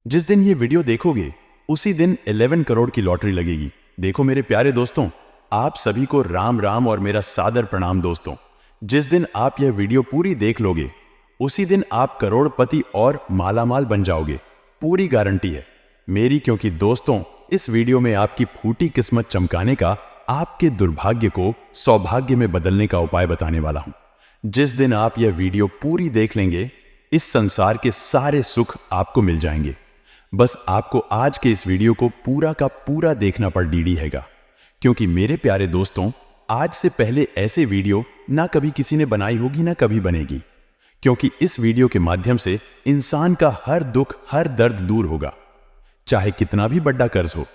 जिस दिन ये वीडियो देखोगे उसी दिन 11 करोड़ की लॉटरी लगेगी। देखो मेरे प्यारे दोस्तों, आप सभी को राम राम और मेरा सादर प्रणाम। दोस्तों, जिस दिन आप यह वीडियो पूरी देख लोगे उसी दिन आप करोड़पति और मालामाल बन जाओगे, पूरी गारंटी है मेरी। क्योंकि दोस्तों, इस वीडियो में आपकी फूटी किस्मत चमकाने का, आपके दुर्भाग्य को सौभाग्य में बदलने का उपाय बताने वाला हूं। जिस दिन आप यह वीडियो पूरी देख लेंगे, इस संसार के सारे सुख आपको मिल जाएंगे। बस आपको आज के इस वीडियो को पूरा का पूरा देखना पर डीडी हैगा। क्योंकि मेरे प्यारे दोस्तों, आज से पहले ऐसे वीडियो ना कभी किसी ने बनाई होगी ना कभी बनेगी। क्योंकि इस वीडियो के माध्यम से इंसान का हर दुख, हर दर्द दूर होगा। चाहे कितना भी बड़ा कर्ज हो,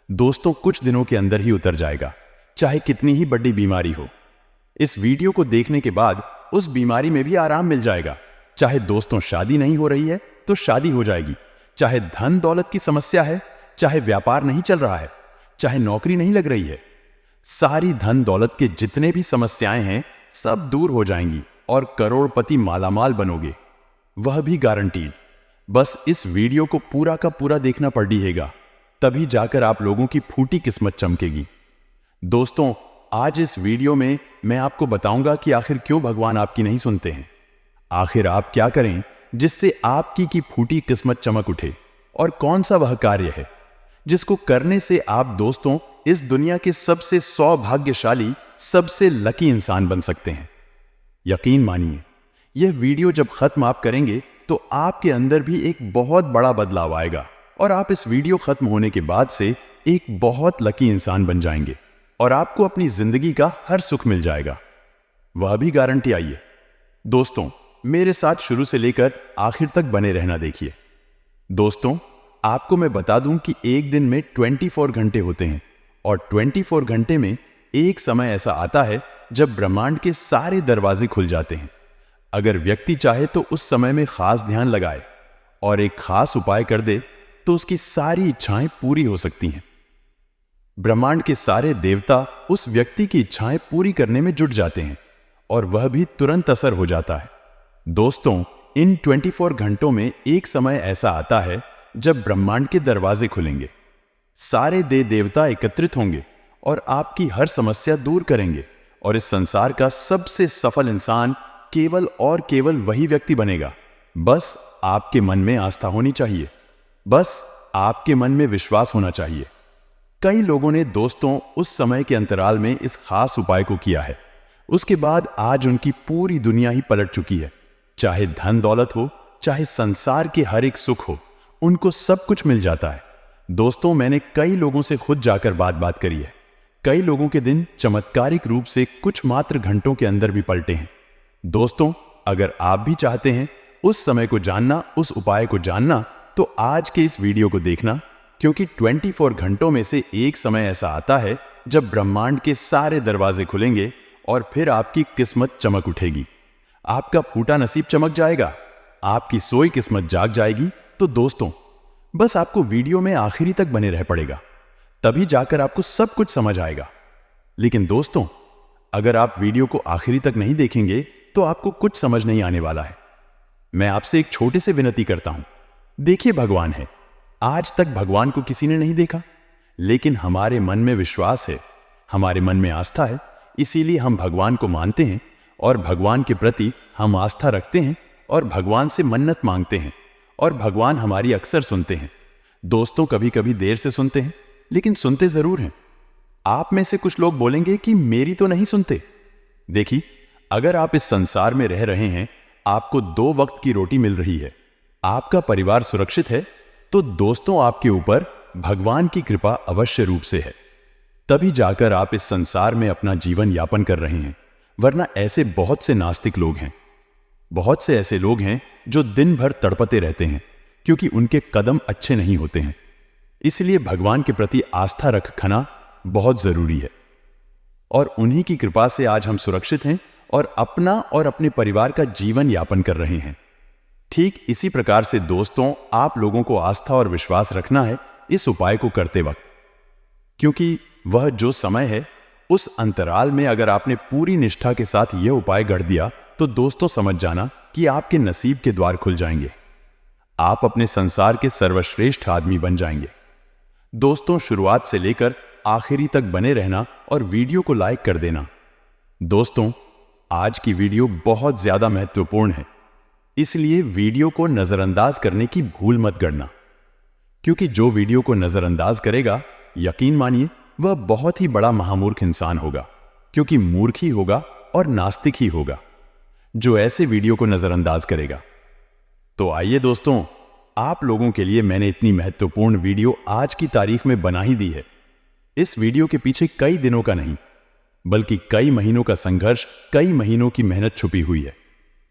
दोस्तों कुछ दिनों के अंदर ही उतर जाएगा। चाहे कितनी ही बड़ी बीमारी हो, इस वीडियो को देखने के बाद उस बीमारी में भी आराम मिल जाएगा। चाहे दोस्तों शादी नहीं हो रही है तो शादी हो जाएगी। चाहे धन दौलत की समस्या है, चाहे व्यापार नहीं चल रहा है, चाहे नौकरी नहीं लग रही है, सारी धन दौलत के जितने भी समस्याएं हैं सब दूर हो जाएंगी और करोड़पति मालामाल बनोगे, वह भी गारंटीड। बस इस वीडियो को पूरा का पूरा देखना पड़ेगा, तभी जाकर आप लोगों की फूटी किस्मत चमकेगी। दोस्तों, आज इस वीडियो में मैं आपको बताऊंगा कि आखिर क्यों भगवान आपकी नहीं सुनते हैं। आखिर आप क्या करें जिससे आपकी की फूटी किस्मत चमक उठे, और कौन सा वह कार्य है जिसको करने से आप दोस्तों इस दुनिया के सबसे सौभाग्यशाली, सबसे लकी इंसान बन सकते हैं। यकीन मानिए, यह वीडियो जब खत्म आप करेंगे तो आपके अंदर भी एक बहुत बड़ा बदलाव आएगा और आप इस वीडियो खत्म होने के बाद से एक बहुत लकी इंसान बन जाएंगे और आपको अपनी जिंदगी का हर सुख मिल जाएगा, वह भी गारंटी। आइए दोस्तों, मेरे साथ शुरू से लेकर आखिर तक बने रहना देखिए। दोस्तों, आपको मैं बता दूं कि एक दिन में 24 घंटे होते हैं और 24 घंटे में एक समय ऐसा आता है जब ब्रह्मांड के सारे दरवाजे खुल जाते हैं। अगर व्यक्ति चाहे तो उस समय में खास ध्यान लगाए और एक खास उपाय कर दे तो उसकी सारी इच्छाएं पूरी हो सकती हैं। ब्रह्मांड के सारे देवता उस व्यक्ति की इच्छाएं पूरी करने में जुट जाते हैं और वह भी तुरंत असर हो जाता है। दोस्तों, इन 24 घंटों में एक समय ऐसा आता है जब ब्रह्मांड के दरवाजे खुलेंगे, सारे देवता एकत्रित होंगे और आपकी हर समस्या दूर करेंगे और इस संसार का सबसे सफल इंसान केवल और केवल वही व्यक्ति बनेगा। बस आपके मन में आस्था होनी चाहिए, बस आपके मन में विश्वास होना चाहिए। कई लोगों ने दोस्तों उस समय के अंतराल में इस खास उपाय को किया है, उसके बाद आज उनकी पूरी दुनिया ही पलट चुकी है। चाहे धन दौलत हो, चाहे संसार के हर एक सुख हो, उनको सब कुछ मिल जाता है। दोस्तों, मैंने कई लोगों से खुद जाकर बात करी है। कई लोगों के दिन चमत्कारिक रूप से कुछ मात्र घंटों के अंदर भी पलटे हैं। दोस्तों, अगर आप भी चाहते हैं उस समय को जानना, उस उपाय को जानना, तो आज के इस वीडियो को देखना। क्योंकि 24 घंटों में से एक समय ऐसा आता है जब ब्रह्मांड के सारे दरवाजे खुलेंगे और फिर आपकी किस्मत चमक उठेगी। आपका फूटा नसीब चमक जाएगा, आपकी सोई किस्मत जाग जाएगी। तो दोस्तों, बस आपको वीडियो में आखिरी तक बने रह पड़ेगा, तभी जाकर आपको सब कुछ समझ आएगा। लेकिन दोस्तों, अगर आप वीडियो को आखिरी तक नहीं देखेंगे तो आपको कुछ समझ नहीं आने वाला है। मैं आपसे एक छोटे से विनती करता हूं। देखिए, भगवान है, आज तक भगवान को किसी ने नहीं देखा, लेकिन हमारे मन में विश्वास है, हमारे मन में आस्था है, इसीलिए हम भगवान को मानते हैं और भगवान के प्रति हम आस्था रखते हैं और भगवान से मन्नत मांगते हैं और भगवान हमारी अक्सर सुनते हैं। दोस्तों, कभी कभी देर से सुनते हैं, लेकिन सुनते जरूर हैं। आप में से कुछ लोग बोलेंगे कि मेरी तो नहीं सुनते। देखिए, अगर आप इस संसार में रह रहे हैं, आपको 2 वक्त की रोटी मिल रही है, आपका परिवार सुरक्षित है, तो दोस्तों आपके ऊपर भगवान की कृपा अवश्य रूप से है। तभी जाकर आप इस संसार में अपना जीवन यापन कर रहे हैं। वरना ऐसे बहुत से नास्तिक लोग हैं, बहुत से ऐसे लोग हैं जो दिन भर तड़पते रहते हैं क्योंकि उनके कदम अच्छे नहीं होते हैं। इसलिए भगवान के प्रति आस्था रखना बहुत जरूरी है और उन्हीं की कृपा से आज हम सुरक्षित हैं और अपना और अपने परिवार का जीवन यापन कर रहे हैं। ठीक इसी प्रकार से दोस्तों, आप लोगों को आस्था और विश्वास रखना है इस उपाय को करते वक्त, क्योंकि वह जो समय है उस अंतराल में अगर आपने पूरी निष्ठा के साथ यह उपाय गढ़ दिया तो दोस्तों समझ जाना कि आपके नसीब के द्वार खुल जाएंगे। आप अपने संसार के सर्वश्रेष्ठ आदमी बन जाएंगे। दोस्तों, शुरुआत से लेकर आखिरी तक बने रहना और वीडियो को लाइक कर देना। दोस्तों, आज की वीडियो बहुत ज्यादा महत्वपूर्ण है, इसलिए वीडियो को नजरअंदाज करने की भूल मत करना, क्योंकि जो वीडियो को नजरअंदाज करेगा, यकीन मानिए वह बहुत ही बड़ा महामूर्ख इंसान होगा, क्योंकि मूर्ख ही होगा और नास्तिक ही होगा जो ऐसे वीडियो को नजरअंदाज करेगा। तो आइए दोस्तों, आप लोगों के लिए मैंने इतनी महत्वपूर्ण वीडियो आज की तारीख में बना ही दी है। इस वीडियो के पीछे कई दिनों का नहीं, बल्कि कई महीनों का संघर्ष, कई महीनों की मेहनत छुपी हुई है।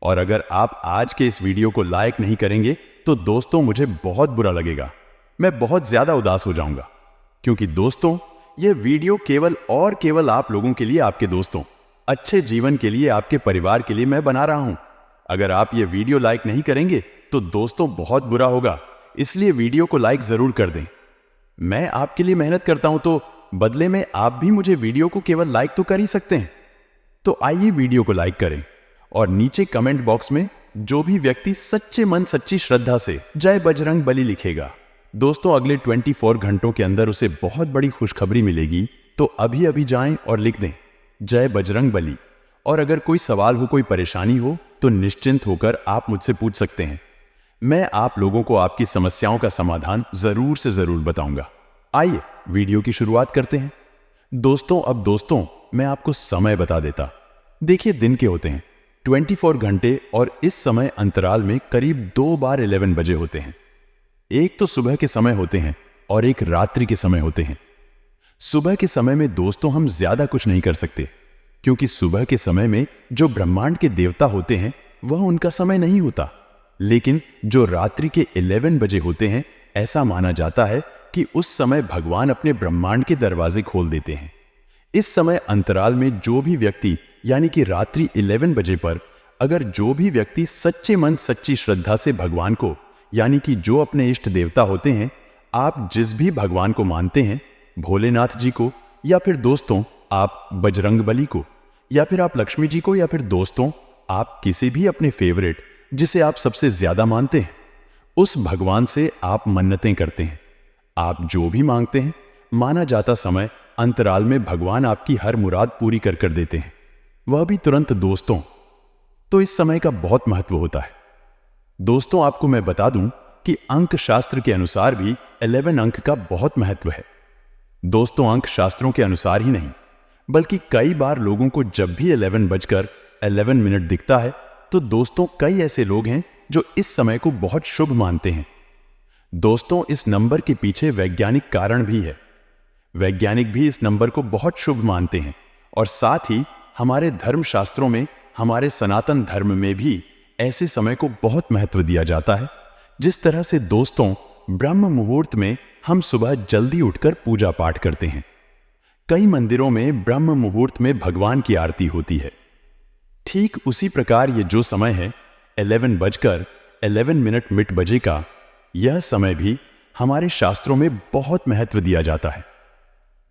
और अगर आप आज के इस वीडियो को लाइक नहीं करेंगे तो दोस्तों मुझे बहुत बुरा लगेगा, मैं बहुत ज्यादा उदास हो जाऊंगा, क्योंकि दोस्तों यह वीडियो केवल और केवल आप लोगों के लिए, आपके दोस्तों, अच्छे जीवन के लिए, आपके परिवार के लिए मैं बना रहा हूं। अगर आप ये वीडियो लाइक नहीं करेंगे तो दोस्तों बहुत बुरा होगा, इसलिए वीडियो को लाइक जरूर कर दें। मैं आपके लिए मेहनत करता हूं, तो बदले में आप भी मुझे वीडियो को केवल लाइक तो कर ही सकते हैं। तो आइए वीडियो को लाइक करें और नीचे कमेंट बॉक्स में जो भी व्यक्ति सच्चे मन सच्ची श्रद्धा से जय बजरंग बली लिखेगा, दोस्तों अगले 24 घंटों के अंदर उसे बहुत बड़ी खुशखबरी मिलेगी। तो अभी अभी जाएं और लिख दें जय बजरंग बली। और अगर कोई सवाल हो, कोई परेशानी हो, तो निश्चिंत होकर आप मुझसे पूछ सकते हैं। मैं आप लोगों को आपकी समस्याओं का समाधान जरूर से जरूर बताऊंगा। आइए वीडियो की शुरुआत करते हैं। दोस्तों, मैं आपको समय बता देता। देखिए, दिन के होते हैं 24 घंटे और इस समय अंतराल में करीब 2 बार 11 बजे होते हैं। एक तो सुबह के समय होते हैं और एक रात्रि के समय होते हैं। सुबह के समय में दोस्तों हम ज्यादा कुछ नहीं कर सकते, क्योंकि सुबह के समय में जो ब्रह्मांड के देवता होते हैं वह उनका समय नहीं होता। लेकिन जो रात्रि के 11 बजे होते हैं, ऐसा माना जाता है कि उस समय भगवान अपने ब्रह्मांड के दरवाजे खोल देते हैं। इस समय अंतराल में जो भी व्यक्ति, यानी कि रात्रि 11 बजे पर अगर जो भी व्यक्ति सच्चे मन सच्ची श्रद्धा से भगवान को, यानी कि जो अपने इष्ट देवता होते हैं, आप जिस भी भगवान को मानते हैं, भोलेनाथ जी को, या फिर दोस्तों आप बजरंग बली को, या फिर आप लक्ष्मी जी को, या फिर दोस्तों आप किसी भी अपने फेवरेट जिसे आप सबसे ज्यादा मानते हैं, उस भगवान से आप मन्नतें करते हैं। आप जो भी मांगते हैं, माना जाता समय अंतराल में भगवान आपकी हर मुराद पूरी कर देते हैं, वह भी तुरंत दोस्तों। तो इस समय का बहुत महत्व होता है। दोस्तों, आपको मैं बता दूं कि अंक शास्त्र के अनुसार भी 11 अंक का बहुत महत्व है। दोस्तों, अंक शास्त्रों के अनुसार ही नहीं, बल्कि कई बार लोगों को जब भी 11 बजकर 11 मिनट दिखता है, तो दोस्तों कई ऐसे लोग हैं जो इस समय को बहुत शुभ मानते हैं। दोस्तों, इस नंबर के पीछे वैज्ञानिक कारण भी है। वैज्ञानिक भी इस नंबर को बहुत शुभ मानते हैं, और साथ ही हमारे धर्म शास्त्रों में, हमारे सनातन धर्म में भी ऐसे समय को बहुत महत्व दिया जाता है। जिस तरह से दोस्तों ब्रह्म मुहूर्त में हम सुबह जल्दी उठकर पूजा पाठ करते हैं। कई मंदिरों में ब्रह्म मुहूर्त में भगवान की आरती होती है। ठीक उसी प्रकार ये जो समय है 11 बजकर 11 मिनट मिट बजे का, यह समय भी हमारे शास्त्रों में बहुत महत्व दिया जाता है।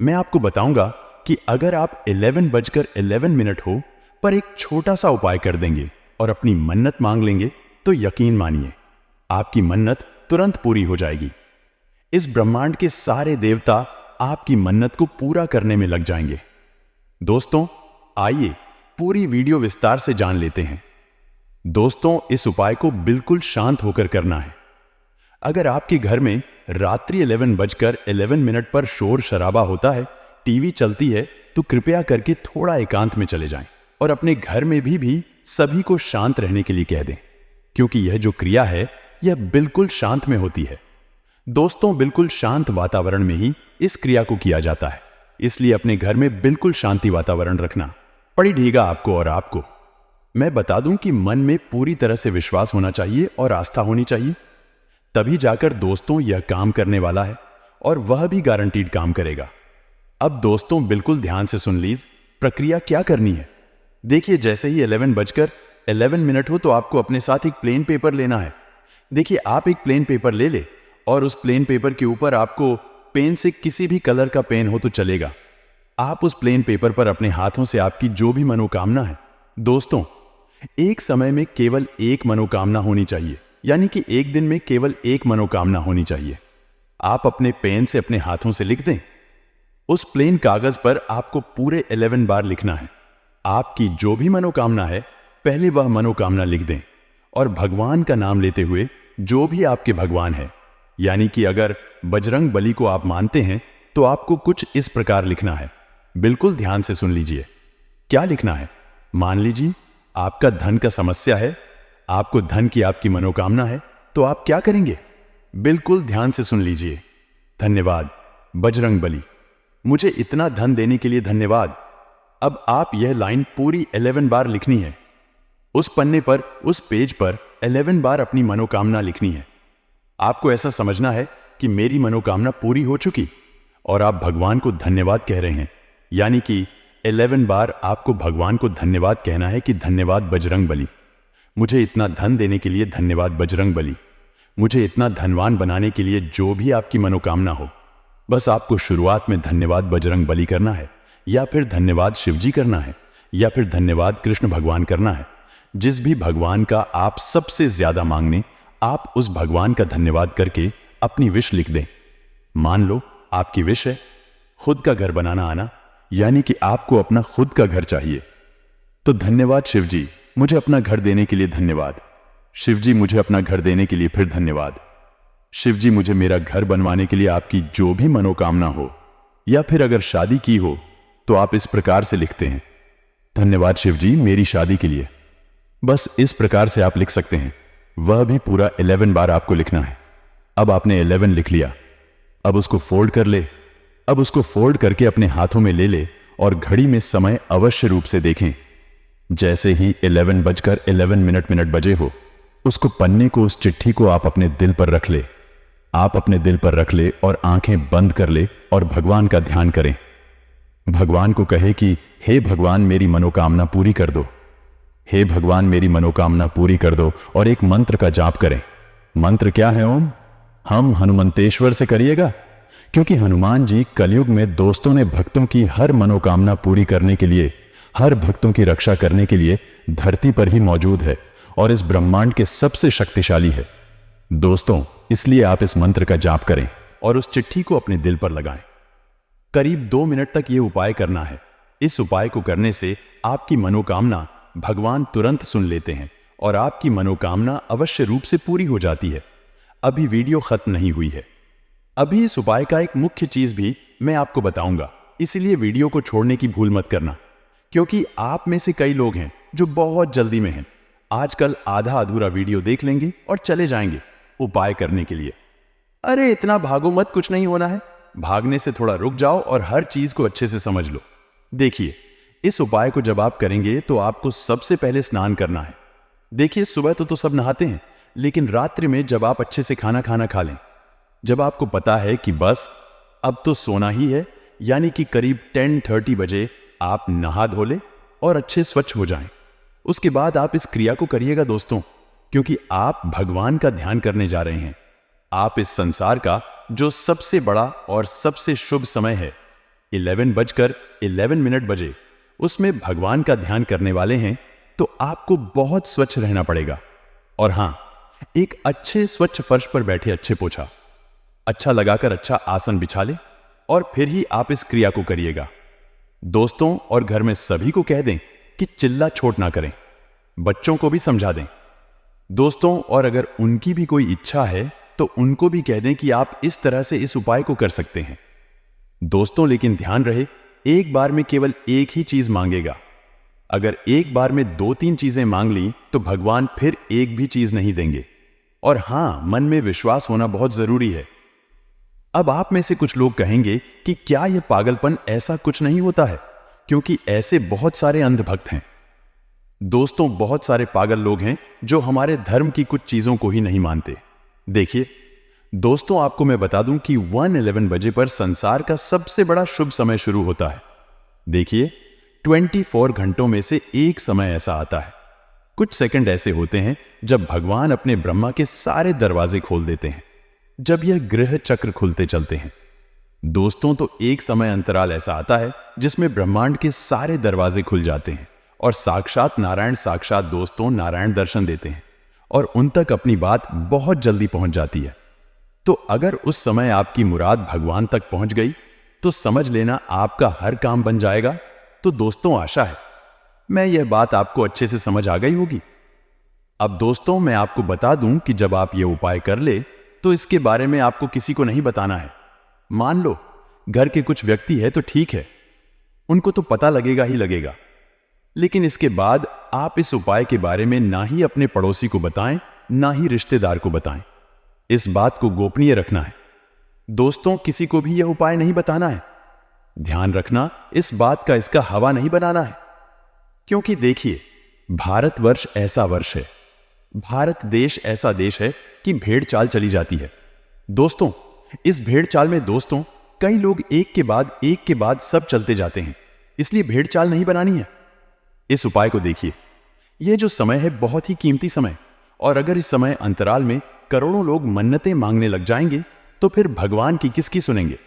मैं आपको बताऊंगा कि अगर आप 11 बजकर 11 मिनट हो पर एक छोटा सा उपाय कर देंगे और अपनी मन्नत मांग लेंगे, तो यकीन मानिए आपकी मन्नत तुरंत पूरी हो जाएगी। इस ब्रह्मांड के सारे देवता आपकी मन्नत को पूरा करने में लग जाएंगे। दोस्तों, आइए पूरी वीडियो विस्तार से जान लेते हैं। दोस्तों, इस उपाय को बिल्कुल शांत होकर करना है। अगर आपके घर में रात्रि 11 बजकर 11 मिनट पर शोर शराबा होता है, टीवी चलती है, तो कृपया करके थोड़ा एकांत में चले जाएं और अपने घर में भी सभी को शांत रहने के लिए कह दें, क्योंकि यह जो क्रिया है यह बिल्कुल शांत में होती है। दोस्तों, बिल्कुल शांत वातावरण में ही इस क्रिया को किया जाता है, इसलिए अपने घर में बिल्कुल शांति वातावरण रखना पड़ेगा आपको। और आपको मैं बता दूं कि मन में पूरी तरह से विश्वास होना चाहिए और आस्था होनी चाहिए, तभी जाकर दोस्तों यह काम करने वाला है, और वह भी गारंटीड काम करेगा। अब दोस्तों बिल्कुल ध्यान से सुन लीजिए प्रक्रिया क्या करनी है। देखिए, जैसे ही 11 बजकर 11 मिनट हो तो आपको अपने साथ एक प्लेन पेपर लेना है। देखिए, आप एक प्लेन पेपर ले ले और उस प्लेन पेपर के ऊपर आपको पेन से, किसी भी कलर का पेन हो तो चलेगा, आप उस प्लेन पेपर पर अपने हाथों से आपकी जो भी मनोकामना है, दोस्तों एक समय में केवल एक मनोकामना होनी चाहिए, यानी कि एक दिन में केवल एक मनोकामना होनी चाहिए। आप अपने पेन से अपने हाथों से लिख दें। उस प्लेन कागज पर आपको पूरे 11 बार लिखना है। आपकी जो भी मनोकामना है पहले वह मनोकामना लिख दें और भगवान का नाम लेते हुए जो भी आपके भगवान है, यानी कि अगर बजरंग बली को आप मानते हैं तो आपको कुछ इस प्रकार लिखना है। बिल्कुल ध्यान से सुन लीजिए। क्या लिखना है? मान लीजिए आपका धन का समस्या है, आपको धन की आपकी मनोकामना है, तो आप क्या करेंगे? बिल्कुल ध्यान से सुन लीजिए। धन्यवाद बजरंग बली, मुझे इतना धन देने के लिए धन्यवाद। अब आप यह लाइन पूरी 11 बार लिखनी है। उस पन्ने पर, उस पेज पर 11 बार अपनी मनोकामना लिखनी है। आपको ऐसा समझना है कि मेरी मनोकामना पूरी हो चुकी और आप भगवान को धन्यवाद कह रहे हैं, यानी कि 11 बार आपको भगवान को धन्यवाद कहना है कि धन्यवाद बजरंग बली, मुझे इतना धन देने के लिए धन्यवाद बजरंग बली, मुझे इतना धनवान बनाने के लिए जो भी आपकी मनोकामना हो। बस आपको शुरुआत में धन्यवाद बजरंग बली करना है, या फिर धन्यवाद शिवजी करना है, या फिर धन्यवाद कृष्ण भगवान करना है। जिस भी भगवान का आप सबसे ज्यादा मांगने, आप उस भगवान का धन्यवाद करके अपनी विश लिख दें। मान लो आपकी विश है खुद का घर बनाना आना, यानी कि आपको अपना खुद का घर चाहिए। तो धन्यवाद शिवजी, मुझे अपना घर देने के लिए धन्यवाद। शिवजी, मुझे अपना घर देने के लिए फिर धन्यवाद। शिवजी, मुझे मेरा घर बनवाने के लिए आपकी जो भी मनोकामना हो, या फिर अगर शादी की हो तो आप इस प्रकार से लिखते हैं, धन्यवाद शिवजी मेरी शादी के लिए। बस इस प्रकार से आप लिख सकते हैं। वह भी पूरा 11 बार आपको लिखना है। अब आपने 11 लिख लिया, अब उसको फोल्ड कर ले। अब उसको फोल्ड करके अपने हाथों में ले ले और घड़ी में समय अवश्य रूप से देखें। जैसे ही 11 बजकर 11 मिनट बजे हो, उसको पन्ने को, उस चिट्ठी को आप अपने दिल पर रख ले। आप अपने दिल पर रख ले और आंखें बंद कर ले और भगवान का ध्यान करें। भगवान को कहे कि हे भगवान मेरी मनोकामना पूरी कर दो, हे भगवान मेरी मनोकामना पूरी कर दो, और एक मंत्र का जाप करें। मंत्र क्या है? ओम। हम हनुमंतेश्वर से करिएगा, क्योंकि हनुमान जी कलयुग में दोस्तों ने भक्तों की हर मनोकामना पूरी करने के लिए, हर भक्तों की रक्षा करने के लिए धरती पर ही मौजूद है और इस ब्रह्मांड के सबसे शक्तिशाली है। दोस्तों, इसलिए आप इस मंत्र का जाप करें और उस चिट्ठी को अपने दिल पर लगाएं। करीब 2 मिनट तक यह उपाय करना है। इस उपाय को करने से आपकी मनोकामना भगवान तुरंत सुन लेते हैं और आपकी मनोकामना अवश्य रूप से पूरी हो जाती है। अभी वीडियो खत्म नहीं हुई है। अभी इस उपाय का एक मुख्य चीज भी मैं आपको बताऊंगा, इसलिए वीडियो को छोड़ने की भूल मत करना, क्योंकि आप में से कई लोग हैं जो बहुत जल्दी में हैं। आजकल आधा अधूरा वीडियो देख लेंगे और चले जाएंगे उपाय करने के लिए। अरे इतना भागो मत, कुछ नहीं होना है। भागने से थोड़ा रुक जाओ और हर चीज को अच्छे से समझ लो। देखिए, इस उपाय को जब आप करेंगे तो आपको सबसे पहले स्नान करना है। देखिए, सुबह तो सब नहाते हैं, लेकिन रात्रि में जब आप अच्छे से खाना खा लें, जब आपको पता है कि बस अब तो सोना ही है, यानी कि करीब 10:30 बजे आप नहा धो ले और अच्छे स्वच्छ हो जाएं। उसके बाद आप इस क्रिया को करिएगा दोस्तों, क्योंकि आप भगवान का ध्यान करने जा रहे हैं। आप इस संसार का जो सबसे बड़ा और सबसे शुभ समय है 11 बजकर 11 बजे, उसमें भगवान का ध्यान करने वाले हैं, तो आपको बहुत स्वच्छ रहना पड़ेगा। और हां, एक अच्छे स्वच्छ फर्श पर बैठे, अच्छे पोछा अच्छा लगाकर अच्छा आसन बिछा ले और फिर ही आप इस क्रिया को करिएगा। दोस्तों और घर में सभी को कह दें कि चिल्ला छोट ना करें, बच्चों को भी समझा दें। दोस्तों, और अगर उनकी भी कोई इच्छा है तो उनको भी कह दें कि आप इस तरह से इस उपाय को कर सकते हैं। दोस्तों, लेकिन ध्यान रहे, एक बार में केवल एक ही चीज मांगेगा। अगर एक बार में 2-3 चीजें मांग ली तो भगवान फिर एक भी चीज नहीं देंगे। और हां, मन में विश्वास होना बहुत जरूरी है। अब आप में से कुछ लोग कहेंगे कि क्या यह पागलपन, ऐसा कुछ नहीं होता है, क्योंकि ऐसे बहुत सारे अंधभक्त हैं। दोस्तों, बहुत सारे पागल लोग हैं जो हमारे धर्म की कुछ चीजों को ही नहीं मानते। देखिए दोस्तों, आपको मैं बता दूं कि 1:11 बजे पर संसार का सबसे बड़ा शुभ समय शुरू होता है। देखिए, 24 घंटों में से एक समय ऐसा आता है, कुछ सेकंड ऐसे होते हैं जब भगवान अपने ब्रह्मा के सारे दरवाजे खोल देते हैं, जब यह ग्रह चक्र खुलते चलते हैं। दोस्तों, तो एक समय अंतराल ऐसा आता है जिसमें ब्रह्मांड के सारे दरवाजे खुल जाते हैं और साक्षात नारायण, साक्षात दोस्तों नारायण दर्शन देते हैं और उन तक अपनी बात बहुत जल्दी पहुंच जाती है। तो अगर उस समय आपकी मुराद भगवान तक पहुंच गई तो समझ लेना आपका हर काम बन जाएगा। तो दोस्तों, आशा है मैं यह बात आपको अच्छे से समझ आ गई होगी। अब दोस्तों, मैं आपको बता दूं कि जब आप ये उपाय कर ले तो इसके बारे में आपको किसी को नहीं बताना है। मान लो घर के कुछ व्यक्ति है तो ठीक है, उनको तो पता लगेगा ही लगेगा, लेकिन इसके बाद आप इस उपाय के बारे में ना ही अपने पड़ोसी को बताएं, ना ही रिश्तेदार को बताएं। इस बात को गोपनीय रखना है। दोस्तों, किसी को भी यह उपाय नहीं बताना है। ध्यान रखना, इस बात का इसका हवा नहीं बनाना है। क्योंकि देखिए, भारतवर्ष ऐसा वर्ष है, भारत देश ऐसा देश है कि भेड़ चाल चली जाती है। दोस्तों, इस भेड़ चाल में दोस्तों कई लोग एक के बाद सब चलते जाते हैं, इसलिए भेड़ चाल नहीं बनानी है। इस उपाय को देखिए, यह जो समय है बहुत ही कीमती समय, और अगर इस समय अंतराल में करोड़ों लोग मन्नतें मांगने लग जाएंगे तो फिर भगवान की किसकी सुनेंगे।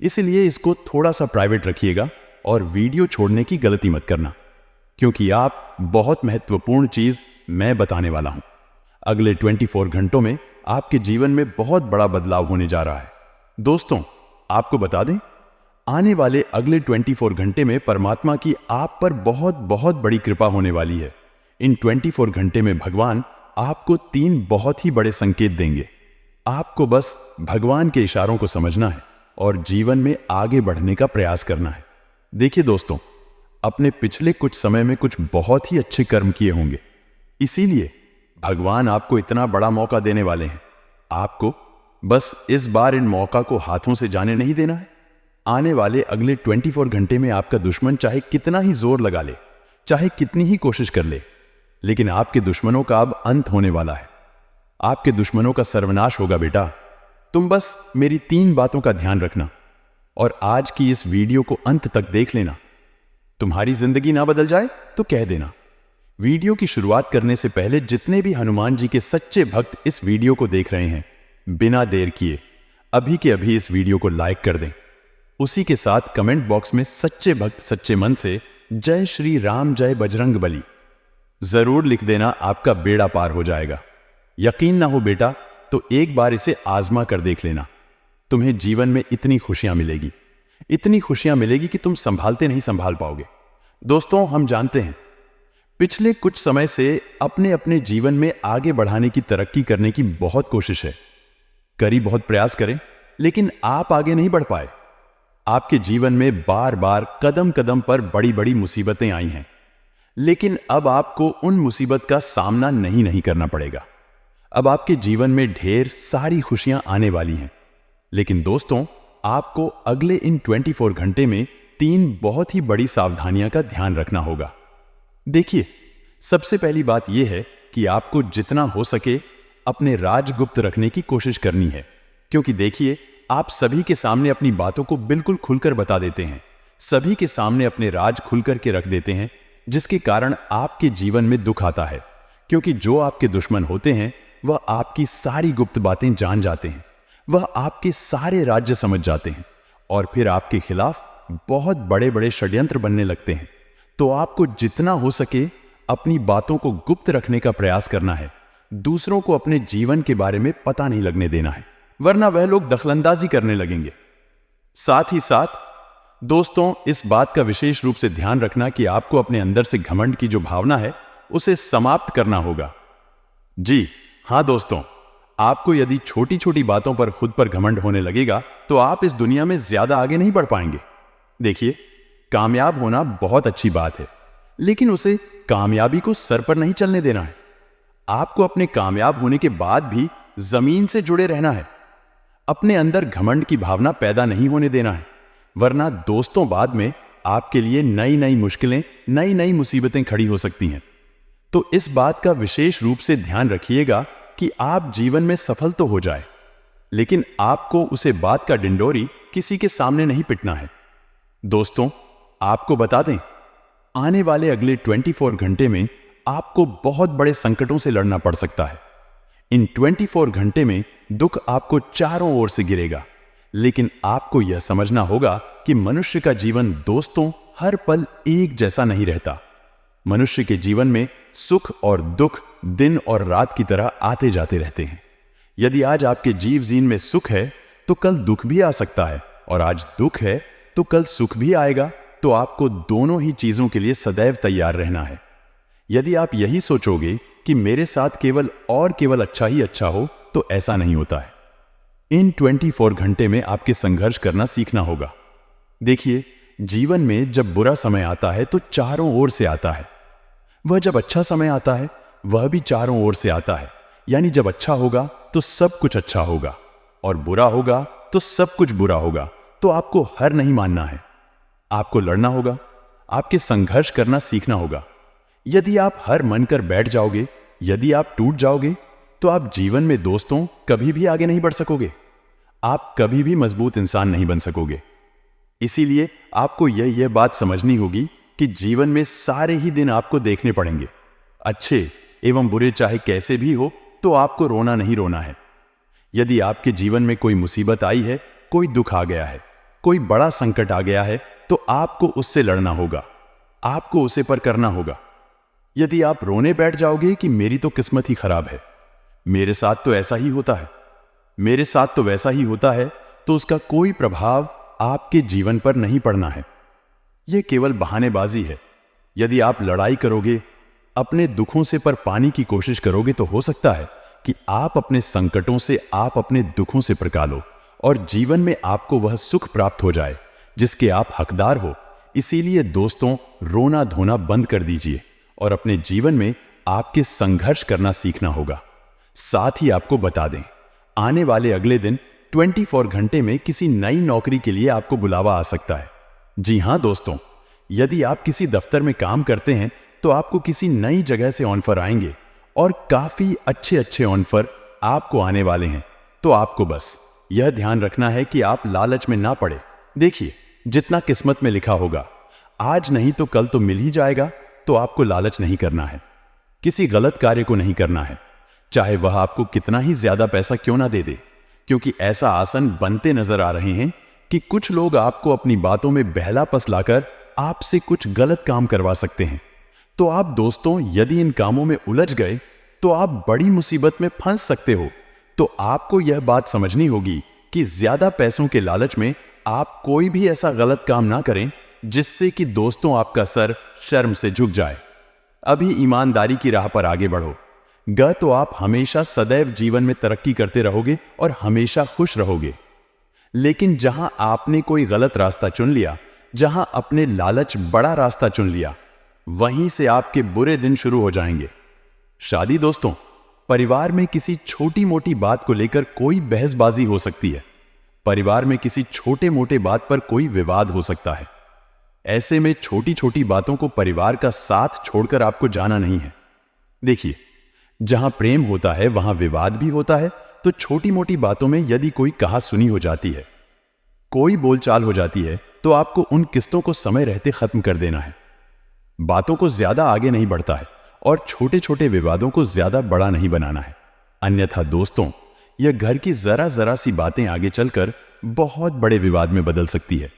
इसलिए इसको थोड़ा सा प्राइवेट रखिएगा और वीडियो छोड़ने की गलती मत करना, क्योंकि आप बहुत महत्वपूर्ण चीज मैं बताने वाला हूं। अगले 24 घंटों में आपके जीवन में बहुत बड़ा बदलाव होने जा रहा है। दोस्तों, आपको बता दें, आने वाले अगले 24 घंटे में परमात्मा की आप पर बहुत बहुत बड़ी कृपा होने वाली है। इन 24 घंटे में भगवान आपको 3 बहुत ही बड़े संकेत देंगे। आपको बस भगवान के इशारों को समझना है और जीवन में आगे बढ़ने का प्रयास करना है। देखिए दोस्तों, अपने पिछले कुछ समय में कुछ बहुत ही अच्छे कर्म किए होंगे, इसीलिए भगवान आपको इतना बड़ा मौका देने वाले हैं। आपको बस इस बार इन मौका को हाथों से जाने नहीं देना है। आने वाले अगले 24 घंटे में आपका दुश्मन चाहे कितना ही जोर लगा ले, चाहे कितनी ही कोशिश कर ले, लेकिन आपके दुश्मनों का अब अंत होने वाला है। आपके दुश्मनों का सर्वनाश होगा बेटा। तुम बस मेरी 3 बातों का ध्यान रखना और आज की इस वीडियो को अंत तक देख लेना। तुम्हारी जिंदगी ना बदल जाए तो कह देना। वीडियो की शुरुआत करने से पहले जितने भी हनुमान जी के सच्चे भक्त इस वीडियो को देख रहे हैं, बिना देर किए अभी के अभी इस वीडियो को लाइक कर दें। उसी के साथ कमेंट बॉक्स में सच्चे भक्त सच्चे मन से जय श्री राम, जय बजरंग बली जरूर लिख देना। आपका बेड़ा पार हो जाएगा। यकीन ना हो बेटा तो एक बार इसे आजमा कर देख लेना। तुम्हें जीवन में इतनी खुशियां मिलेगी कि तुम संभालते नहीं संभाल पाओगे। दोस्तों, हम जानते हैं पिछले कुछ समय से अपने अपने जीवन में आगे बढ़ाने की, तरक्की करने की बहुत कोशिश है, बहुत प्रयास करें, लेकिन आप आगे नहीं बढ़ पाए। आपके जीवन में बार बार कदम कदम पर बड़ी बड़ी मुसीबतें आई हैं, लेकिन अब आपको उन मुसीबत का सामना नहीं करना पड़ेगा। अब आपके जीवन में ढेर सारी खुशियां आने वाली हैं। लेकिन दोस्तों, आपको अगले इन 24 घंटे में 3 बहुत ही बड़ी सावधानियां का ध्यान रखना होगा। देखिए, सबसे पहली बात यह है कि आपको जितना हो सके अपने राज गुप्त रखने की कोशिश करनी है, क्योंकि देखिए, आप सभी के सामने अपनी बातों को बिल्कुल खुलकर बता देते हैं, सभी के सामने अपने राज खुलकर के रख देते हैं, जिसके कारण आपके जीवन में दुख आता है। क्योंकि जो आपके दुश्मन होते हैं वह आपकी सारी गुप्त बातें जान जाते हैं, वह आपके सारे राज्य समझ जाते हैं और फिर आपके खिलाफ बहुत बड़े बड़े षड्यंत्र बनने लगते हैं। तो आपको जितना हो सके अपनी बातों को गुप्त रखने का प्रयास करना है। दूसरों को अपने जीवन के बारे में पता नहीं लगने देना है, वरना वह लोग दखलंदाजी करने लगेंगे। साथ ही साथ दोस्तों, इस बात का विशेष रूप से ध्यान रखना कि आपको अपने अंदर से घमंड की जो भावना है उसे समाप्त करना होगा। जी हां दोस्तों, आपको यदि छोटी छोटी बातों पर खुद पर घमंड होने लगेगा तो आप इस दुनिया में ज्यादा आगे नहीं बढ़ पाएंगे। देखिए, कामयाब होना बहुत अच्छी बात है, लेकिन उसे कामयाबी को सर पर नहीं चलने देना है। आपको अपने कामयाब होने के बाद भी जमीन से जुड़े रहना है। अपने अंदर घमंड की भावना पैदा नहीं होने देना है, वरना दोस्तों बाद में आपके लिए नई नई मुश्किलें, नई नई मुसीबतें खड़ी हो सकती हैं। तो इस बात का विशेष रूप से ध्यान रखिएगा कि आप जीवन में सफल तो हो जाए, लेकिन आपको उसे बात का डिंडोरी किसी के सामने नहीं पिटना है। दोस्तों, आपको बता दें, आने वाले अगले 24 घंटे में आपको बहुत बड़े संकटों से लड़ना पड़ सकता है। इन 24 घंटे में दुख आपको चारों ओर से गिरेगा, लेकिन आपको यह समझना होगा कि मनुष्य का जीवन दोस्तों हर पल एक जैसा नहीं रहता। मनुष्य के जीवन में सुख और दुख दिन और रात की तरह आते जाते रहते हैं। यदि आज आपके जीव जीन में सुख है तो कल दुख भी आ सकता है, और आज दुख है तो कल सुख भी आएगा। तो आपको दोनों ही चीजों के लिए सदैव तैयार रहना है। यदि आप यही सोचोगे कि मेरे साथ केवल अच्छा ही अच्छा हो, तो ऐसा नहीं होता है। इन 24 घंटे में आपके संघर्ष करना सीखना होगा। देखिए, जीवन में जब बुरा समय आता है तो चारों ओर से आता है। वह जब अच्छा समय आता है वह भी चारों ओर से आता है। यानी जब अच्छा होगा तो सब कुछ अच्छा होगा, और बुरा होगा तो सब कुछ बुरा होगा। तो आपको हार नहीं मानना है, आपको लड़ना होगा, आपके संघर्ष करना सीखना होगा। यदि आप हार मानकर बैठ जाओगे, यदि आप टूट जाओगे, तो आप जीवन में दोस्तों कभी भी आगे नहीं बढ़ सकोगे। आप कभी भी मजबूत इंसान नहीं बन सकोगे। इसीलिए आपको यह बात समझनी होगी कि जीवन में सारे ही दिन आपको देखने पड़ेंगे, अच्छे एवं बुरे चाहे कैसे भी हो। तो आपको रोना नहीं रोना है। यदि आपके जीवन में कोई मुसीबत आई है, कोई दुख आ गया है, कोई बड़ा संकट आ गया है, तो आपको उससे लड़ना होगा, आपको उसे पर करना होगा। यदि आप रोने बैठ जाओगे कि मेरी तो किस्मत ही खराब है, मेरे साथ तो ऐसा ही होता है, मेरे साथ तो वैसा ही होता है, तो उसका कोई प्रभाव आपके जीवन पर नहीं पड़ना है। यह केवल बहानेबाजी है। यदि आप लड़ाई करोगे, अपने दुखों से पर पाने की कोशिश करोगे, तो हो सकता है कि आप अपने संकटों से, आप अपने दुखों से प्रका लो, और जीवन में आपको वह सुख प्राप्त हो जाए जिसके आप हकदार हो। इसीलिए दोस्तों, रोना धोना बंद कर दीजिए और अपने जीवन में आपके संघर्ष करना सीखना होगा। साथ ही आपको बता दें, आने वाले अगले दिन 24 घंटे में किसी नई नौकरी के लिए आपको बुलावा आ सकता है। जी हां दोस्तों, यदि आप किसी दफ्तर में काम करते हैं तो आपको किसी नई जगह से ऑफर आएंगे, और काफी अच्छे ऑफर आपको आने वाले हैं। तो आपको बस यह ध्यान रखना है कि आप लालच में ना पड़े। देखिए, जितना किस्मत में लिखा होगा, आज नहीं तो कल तो मिल ही जाएगा। तो आपको लालच नहीं करना है, किसी गलत कार्य को नहीं करना है, चाहे वह आपको कितना ही ज्यादा पैसा क्यों ना दे दे। क्योंकि ऐसा आसन बनते नजर आ रहे हैं कि कुछ लोग आपको अपनी बातों में बहला फसलाकर आपसे कुछ गलत काम करवा सकते हैं। तो आप दोस्तों, यदि इन कामों में उलझ गए तो आप बड़ी मुसीबत में फंस सकते हो। तो आपको यह बात समझनी होगी कि ज्यादा पैसों के लालच में आप कोई भी ऐसा गलत काम ना करें जिससे कि दोस्तों आपका सर शर्म से झुक जाए। अभी ईमानदारी की राह पर आगे बढ़ो, तो आप हमेशा सदैव जीवन में तरक्की करते रहोगे और हमेशा खुश रहोगे। लेकिन जहां आपने कोई गलत रास्ता चुन लिया, जहां अपने लालच बड़ा रास्ता चुन लिया, वहीं से आपके बुरे दिन शुरू हो जाएंगे। शादी दोस्तों, परिवार में किसी छोटी मोटी बात को लेकर कोई बहसबाजी हो सकती है। परिवार में किसी छोटे मोटे बात पर कोई विवाद हो सकता है। ऐसे में छोटी छोटी बातों को परिवार का साथ छोड़कर आपको जाना नहीं है। देखिए, जहां प्रेम होता है वहां विवाद भी होता है। तो छोटी मोटी बातों में यदि कोई कहा सुनी हो जाती है, कोई बोलचाल हो जाती है, तो आपको उन किस्तों को समय रहते खत्म कर देना है। बातों को ज्यादा आगे नहीं बढ़ता है, और छोटे छोटे विवादों को ज्यादा बड़ा नहीं बनाना है। अन्यथा दोस्तों, यह घर की जरा जरा सी बातें आगे चलकर बहुत बड़े विवाद में बदल सकती है।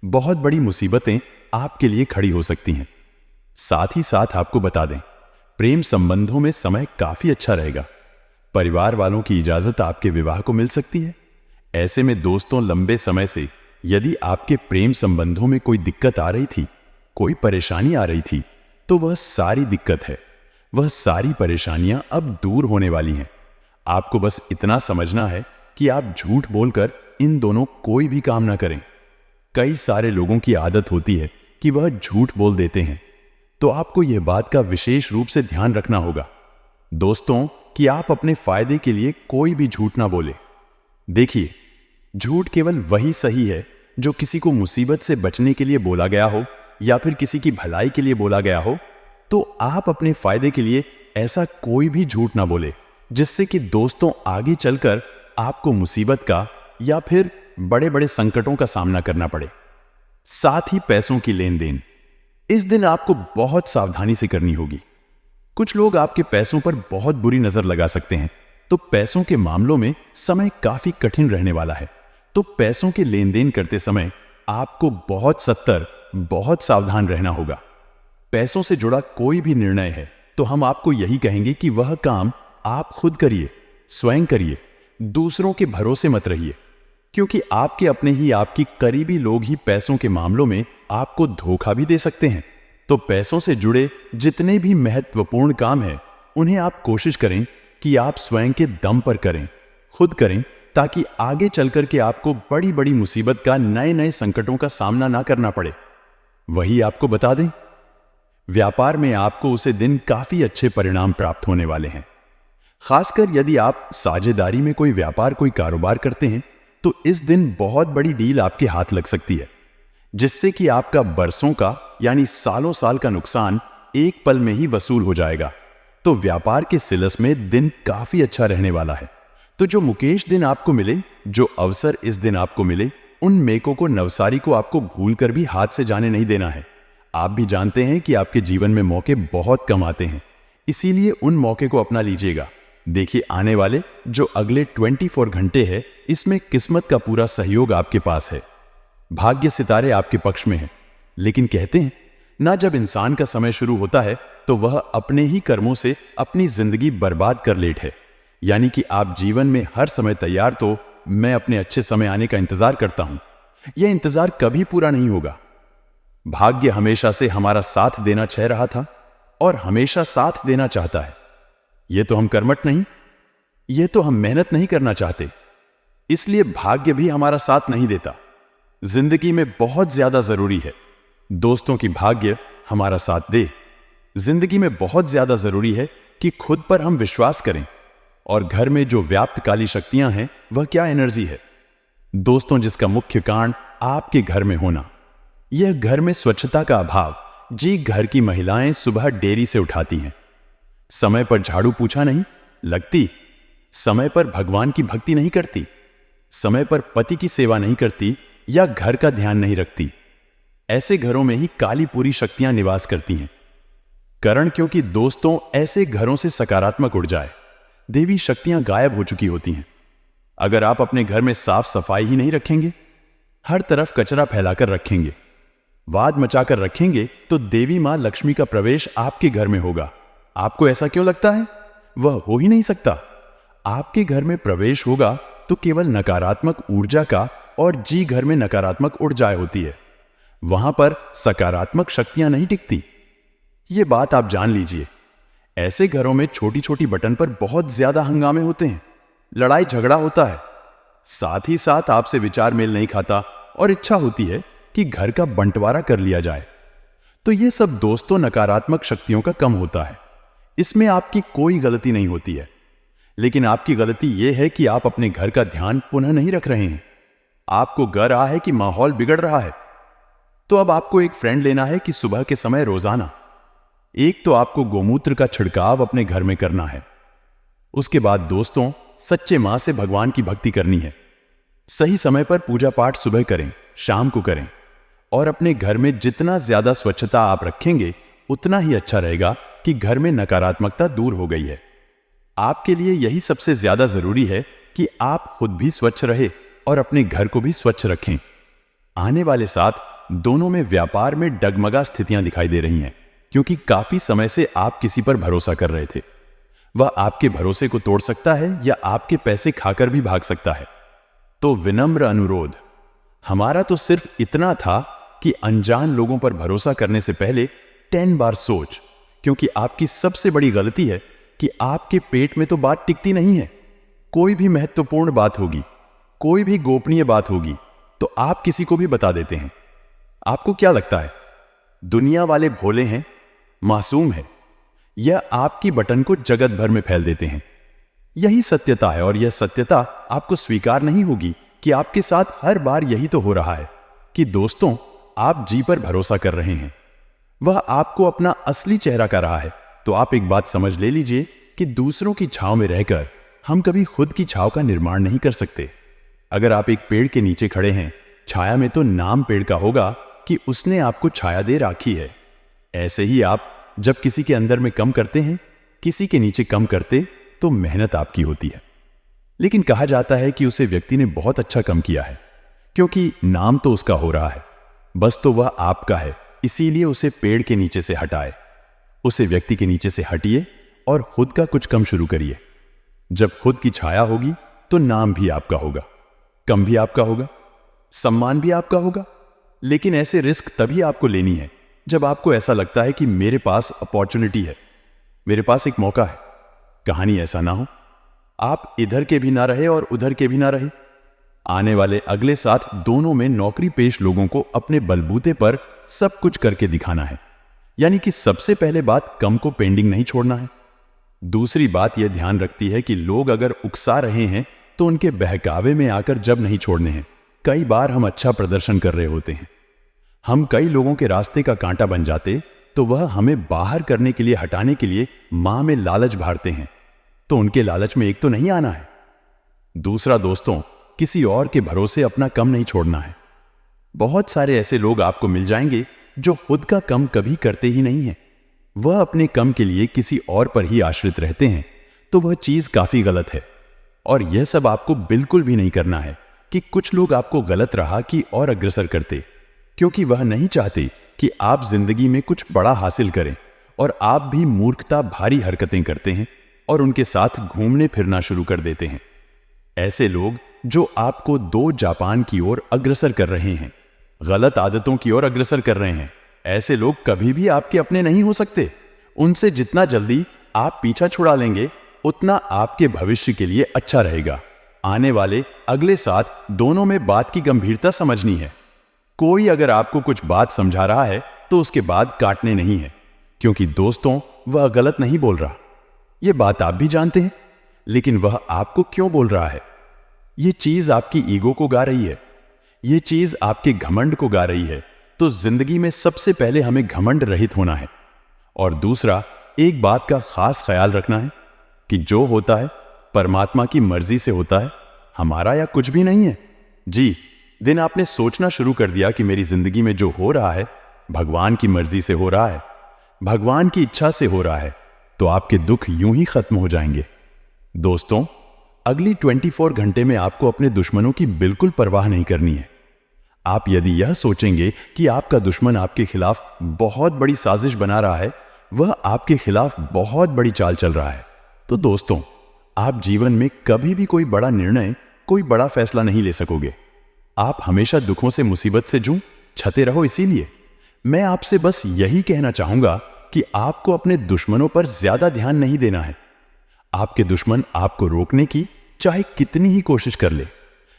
बहुत बड़ी मुसीबतें आपके लिए खड़ी हो सकती हैं। साथ ही साथ आपको बता दें, प्रेम संबंधों में समय काफी अच्छा रहेगा। परिवार वालों की इजाजत आपके विवाह को मिल सकती है। ऐसे में दोस्तों, लंबे समय से यदि आपके प्रेम संबंधों में कोई दिक्कत आ रही थी, कोई परेशानी आ रही थी, तो वह सारी दिक्कत है, वह सारी परेशानियां अब दूर होने वाली हैं। आपको बस इतना समझना है कि आप झूठ बोलकर इन दोनों कोई भी काम ना करें। कई सारे लोगों की आदत होती है कि वह झूठ बोल देते हैं। तो आपको यह बात का विशेष रूप से ध्यान रखना होगा दोस्तों, कि आप अपने फायदे के लिए कोई भी झूठ ना बोले। देखिए, झूठ केवल वही सही है जो किसी को मुसीबत से बचने के लिए बोला गया हो, या फिर किसी की भलाई के लिए बोला गया हो। तो आप अपने फायदे के लिए ऐसा कोई भी झूठ ना बोले जिससे कि दोस्तों आगे चलकर आपको मुसीबत का या फिर बड़े बड़े संकटों का सामना करना पड़े। साथ ही पैसों की लेन देन, इस दिन आपको बहुत सावधानी से करनी होगी। कुछ लोग आपके पैसों पर बहुत बुरी नजर लगा सकते हैं। तो पैसों के मामलों में समय काफी कठिन रहने वाला है। तो पैसों के लेन देन करते समय आपको बहुत सत्तर, बहुत सावधान रहना होगा। पैसों से जुड़ा कोई भी निर्णय है तो हम आपको यही कहेंगे कि वह काम आप खुद करिए, स्वयं करिए, दूसरों के भरोसे मत रहिए, क्योंकि आपके अपने ही आपकी करीबी लोग ही पैसों के मामलों में आपको धोखा भी दे सकते हैं। तो पैसों से जुड़े जितने भी महत्वपूर्ण काम हैं, उन्हें आप कोशिश करें कि आप स्वयं के दम पर करें, खुद करें, ताकि आगे चलकर के आपको बड़ी बड़ी मुसीबत का, नए नए संकटों का सामना ना करना पड़े। वही आपको बता दें, व्यापार में आपको उसे दिन काफी अच्छे परिणाम प्राप्त होने वाले हैं। खासकर यदि आप साझेदारी में कोई व्यापार, कोई कारोबार करते हैं, तो इस दिन बहुत बड़ी डील आपके हाथ लग सकती है, जिससे कि आपका बरसों का यानी सालों साल का नुकसान एक पल में ही वसूल हो जाएगा। तो व्यापार के सिलसिले में दिन काफी अच्छा रहने वाला है। तो जो मुकेश दिन आपको मिले, जो अवसर इस दिन आपको मिले, उन मेकों को, नवसारी को आपको भूल कर भी हाथ से जाने नहीं देना है। आप भी जानते हैं कि आपके जीवन में मौके बहुत कम आते हैं, इसीलिए उन मौके को अपना लीजिएगा। देखिए, आने वाले जो अगले 24 घंटे है, इसमें किस्मत का पूरा सहयोग आपके पास है। भाग्य सितारे आपके पक्ष में है। लेकिन कहते हैं ना, जब इंसान का समय शुरू होता है तो वह अपने ही कर्मों से अपनी जिंदगी बर्बाद कर लेट है। यानी कि आप जीवन में हर समय तैयार, तो मैं अपने अच्छे समय आने का इंतजार करता हूं। यह इंतजार कभी पूरा नहीं होगा। भाग्य हमेशा से हमारा साथ देना चाह रहा था और हमेशा साथ देना चाहता है। यह तो हम कर्मठ नहीं, यह तो हम मेहनत नहीं करना चाहते, इसलिए भाग्य भी हमारा साथ नहीं देता। जिंदगी में बहुत ज्यादा जरूरी है दोस्तों की भाग्य हमारा साथ दे। जिंदगी में बहुत ज्यादा जरूरी है कि खुद पर हम विश्वास करें। और घर में जो व्याप्त काली शक्तियां हैं, वह क्या एनर्जी है दोस्तों, जिसका मुख्य कारण आपके घर में होना। यह घर में स्वच्छता का अभाव। जी, घर की महिलाएं सुबह देरी से उठाती हैं, समय पर झाड़ू पोछा नहीं लगती, समय पर भगवान की भक्ति नहीं करती, समय पर पति की सेवा नहीं करती या घर का ध्यान नहीं रखती। ऐसे घरों में ही काली पूरी शक्तियां निवास करती हैं। कारण क्योंकि दोस्तों, ऐसे घरों से सकारात्मक ऊर्जा, देवी शक्तियां गायब हो चुकी होती हैं। अगर आप अपने घर में साफ सफाई ही नहीं रखेंगे, हर तरफ कचरा फैलाकर रखेंगे, वाद मचाकर रखेंगे, तो देवी मां लक्ष्मी का प्रवेश आपके घर में होगा। आपको ऐसा क्यों लगता है? वह हो ही नहीं सकता। आपके घर में प्रवेश होगा तो केवल नकारात्मक ऊर्जा का, और जी, घर में नकारात्मक ऊर्जाएं होती है, वहां पर सकारात्मक शक्तियां नहीं टिकती। यह बात आप जान लीजिए। ऐसे घरों में छोटी छोटी बटन पर बहुत ज्यादा हंगामे होते हैं, लड़ाई झगड़ा होता है, साथ ही साथ आपसे विचार मेल नहीं खाता और इच्छा होती है कि घर का बंटवारा कर लिया जाए। तो यह सब दोस्तों नकारात्मक शक्तियों का कम होता है। इसमें आपकी कोई गलती नहीं होती है, लेकिन आपकी गलती यह है कि आप अपने घर का ध्यान पुनः नहीं रख रहे हैं। आपको गर आ है कि माहौल बिगड़ रहा है, तो अब आपको एक फ्रेंड लेना है कि सुबह के समय रोजाना एक तो आपको गोमूत्र का छिड़काव अपने घर में करना है। उसके बाद दोस्तों, सच्चे मां से भगवान की भक्ति करनी है। सही समय पर पूजा पाठ सुबह करें, शाम को करें, और अपने घर में जितना ज्यादा स्वच्छता आप रखेंगे, उतना ही अच्छा रहेगा कि घर में नकारात्मकता दूर हो गई है। आपके लिए यही सबसे ज्यादा जरूरी है कि आप खुद भी स्वच्छ रहे और अपने घर को भी स्वच्छ रखें। आने वाले साथ दोनों में व्यापार में डगमगा स्थितियां दिखाई दे रही हैं, क्योंकि काफी समय से आप किसी पर भरोसा कर रहे थे। वह आपके भरोसे को तोड़ सकता है या आपके पैसे खाकर भी भाग सकता है। तो विनम्र अनुरोध हमारा तो सिर्फ इतना था कि अनजान लोगों पर भरोसा करने से पहले 10 बार सोच, क्योंकि आपकी सबसे बड़ी गलती है कि आपके पेट में तो बात टिकती नहीं है। कोई भी महत्वपूर्ण बात होगी, कोई भी गोपनीय बात होगी, तो आप किसी को भी बता देते हैं। आपको क्या लगता है दुनिया वाले भोले हैं, मासूम है, या आपकी बटन को जगत भर में फैल देते हैं? यही सत्यता है, और यह सत्यता आपको स्वीकार नहीं होगी कि आपके साथ हर बार यही तो हो रहा है कि दोस्तों, आप जी पर भरोसा कर रहे हैं, वह आपको अपना असली चेहरा कर रहा है। तो आप एक बात समझ ले लीजिए कि दूसरों की छांव में रहकर हम कभी खुद की छांव का निर्माण नहीं कर सकते। अगर आप एक पेड़ के नीचे खड़े हैं, छाया में तो नाम पेड़ का होगा कि उसने आपको छाया दे राखी है। ऐसे ही आप जब किसी के अंदर में कम करते हैं, किसी के नीचे कम करते, तो मेहनत आपकी होती है, लेकिन कहा जाता है कि उसे व्यक्ति ने बहुत अच्छा कम किया है, क्योंकि नाम तो उसका हो रहा है, बस तो वह आपका है, इसीलिए उसे पेड़ के नीचे से हटाए। उसे व्यक्ति के नीचे से हटिए और खुद का कुछ कम शुरू करिए। जब खुद की छाया होगी तो नाम भी आपका होगा, कम भी आपका होगा, सम्मान भी आपका होगा। लेकिन ऐसे रिस्क तभी आपको लेनी है जब आपको ऐसा लगता है कि मेरे पास अपॉर्चुनिटी है, मेरे पास एक मौका है। कहानी ऐसा ना हो, आप इधर के भी ना रहे और उधर के भी ना रहे। आने वाले अगले 7 दोनों में नौकरी पेश लोगों को अपने बलबूते पर सब कुछ करके दिखाना है। यानी कि सबसे पहले बात कम को पेंडिंग नहीं छोड़ना है। दूसरी बात यह ध्यान रखती है कि लोग अगर उकसा रहे हैं तो उनके बहकावे में आकर जब नहीं छोड़ने हैं। कई बार हम अच्छा प्रदर्शन कर रहे होते हैं, हम कई लोगों के रास्ते का कांटा बन जाते तो वह हमें बाहर करने के लिए, हटाने के लिए मां में लालच भारते हैं। तो उनके लालच में एक तो नहीं आना है। दूसरा दोस्तों, किसी और के भरोसे अपना कम नहीं छोड़ना है। बहुत सारे ऐसे लोग आपको मिल जाएंगे जो खुद का कम कभी करते ही नहीं है। वह अपने कम के लिए किसी और पर ही आश्रित रहते हैं। तो वह चीज काफी गलत है और यह सब आपको बिल्कुल भी नहीं करना है कि कुछ लोग आपको गलत राह की और अग्रसर करते, क्योंकि वह नहीं चाहते कि आप जिंदगी में कुछ बड़ा हासिल करें और आप भी मूर्खता भारी हरकतें करते हैं और उनके साथ घूमने फिरना शुरू कर देते हैं। ऐसे लोग जो आपको 2 जापान की ओर अग्रसर कर रहे हैं, गलत आदतों की ओर अग्रसर कर रहे हैं, ऐसे लोग कभी भी आपके अपने नहीं हो सकते। उनसे जितना जल्दी आप पीछा छुड़ा लेंगे उतना आपके भविष्य के लिए अच्छा रहेगा। आने वाले अगले 7 दोनों में बात की गंभीरता समझनी है। कोई अगर आपको कुछ बात समझा रहा है तो उसके बाद काटने नहीं है, क्योंकि दोस्तों वह गलत नहीं बोल रहा। यह बात आप भी जानते हैं, लेकिन वह आपको क्यों बोल रहा है? यह चीज आपकी ईगो को गा रही है, यह चीज आपके घमंड को गा रही है। तो जिंदगी में सबसे पहले हमें घमंड रहित होना है। और दूसरा, एक बात का खास ख्याल रखना है कि जो होता है परमात्मा की मर्जी से होता है, हमारा या कुछ भी नहीं है। जी, दिन आपने सोचना शुरू कर दिया कि मेरी जिंदगी में जो हो रहा है भगवान की मर्जी से हो रहा है, भगवान की इच्छा से हो रहा है, तो आपके दुख यूं ही खत्म हो जाएंगे। दोस्तों, अगली 24 घंटे में आपको अपने दुश्मनों की बिल्कुल परवाह नहीं करनी है। आप यदि यह सोचेंगे कि आपका दुश्मन आपके खिलाफ बहुत बड़ी साजिश बना रहा है, वह आपके खिलाफ बहुत बड़ी चाल चल रहा है, तो दोस्तों आप जीवन में कभी भी कोई बड़ा निर्णय, कोई बड़ा फैसला नहीं ले सकोगे। आप हमेशा दुखों से, मुसीबत से छते रहो। इसीलिए मैं आपसे बस यही कहना चाहूंगा कि आपको अपने दुश्मनों पर ज्यादा ध्यान नहीं देना है। आपके दुश्मन आपको रोकने की चाहे कितनी ही कोशिश कर ले,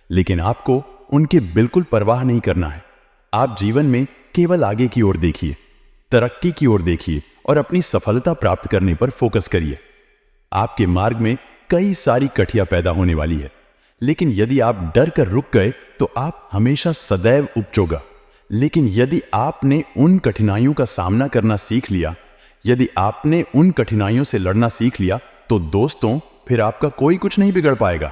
लेकिन आपको उनके बिल्कुल परवाह नहीं करना है। आप जीवन में केवल आगे की ओर देखिए, तरक्की की ओर देखिए और अपनी सफलता प्राप्त करने पर फोकस करिए। आपके मार्ग में कई सारी कठिनाइयां पैदा होने वाली है, लेकिन यदि आप डर कर रुक गए तो आप हमेशा सदैव उपचोगा। लेकिन यदि आपने उन कठिनाइयों का सामना करना सीख लिया, यदि आपने उन कठिनाइयों से लड़ना सीख लिया, तो दोस्तों फिर आपका कोई कुछ नहीं बिगड़ पाएगा।